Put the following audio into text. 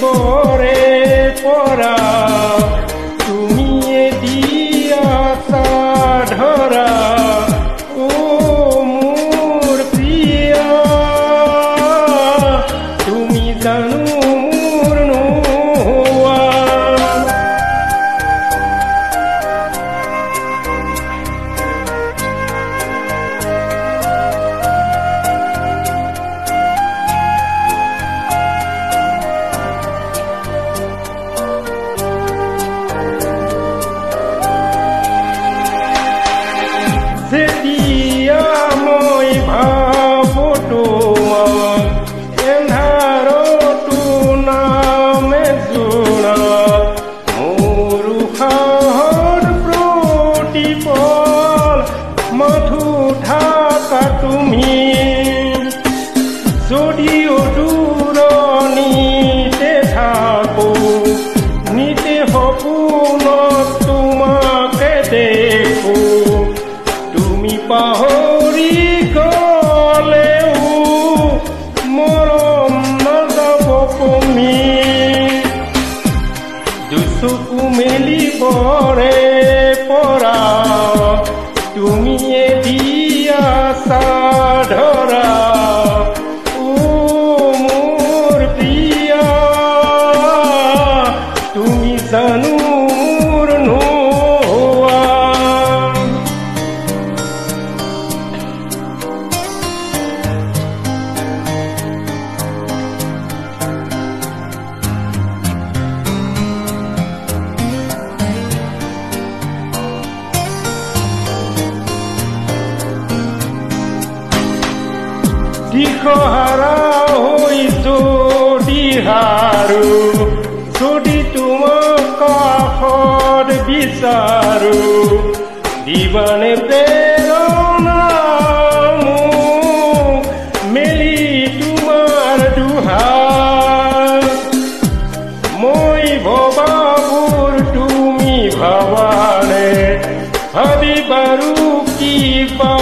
বৰে পৰা তুমি দিয়া ধৰা ও মোৰ প্ৰিয়া তুমি জানো মোৰ নোহোৱা যেতিয়া মই ভাবো তোমাক এন্ধাৰতো নামে জোৰা মোৰ উশাহৰ প্ৰতিপল মধু ঢাকা তুমি যদিও দূৰণিতে থাকো নিতে সপোনত তোমাকে দেখো তুমি পাহৰি গলেও মৰম নাযাব কমি দুচকু মেলিবৰে পৰা তুমি দিয়া ধৰা ও মোৰ প্ৰিয়া তুমি জানো মোৰ নোহোৱা দিশহাৰা হৈছো দিহাৰো যদি তোমাক কাষত বিচাৰো দিবানে প্ৰেৰণা মোক মেলি তোমাৰ দুহাৰ মই ভবাবোৰ তুমি ভাবানে ভাবি বাৰু কিবা